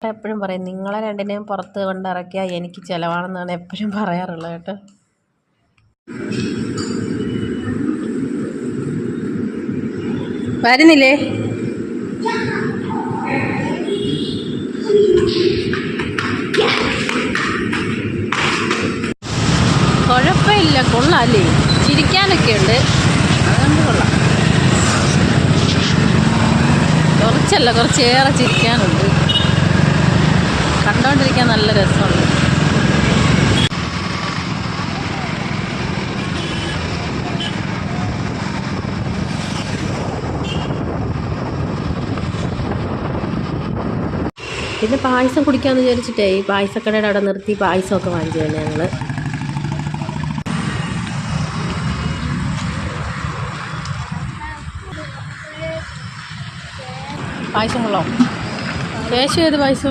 എപ്പോഴും പറയും നിങ്ങളെ രണ്ടിനെയും പുറത്ത് കൊണ്ടിറക്കിയാൽ എനിക്ക് ചിലവാണെന്നാണ് എപ്പോഴും പറയാറുള്ളത് കേട്ടോ. വരുന്നില്ലേ? കുഴപ്പമില്ല, കൊള്ളാല്ലേ, ചിരിക്കാനൊക്കെ ഉണ്ട്, അതുകൊണ്ട് കൊള്ളാം. കുറച്ചല്ല, കുറച്ചേറെ ചിരിക്കാനുണ്ട്, കണ്ടോണ്ടിരിക്കാൻ നല്ല രസമുണ്ട്. പിന്നെ പായസം കുടിക്കാമെന്ന് വിചാരിച്ചിട്ടേ ഈ പായസക്കടയുടെ അവിടെ നിർത്തി പായസമൊക്കെ വാങ്ങിച്ചു തന്നെ ഞങ്ങൾ. പായസം കൊള്ളാം. ശേഷം ഏത് പായസം?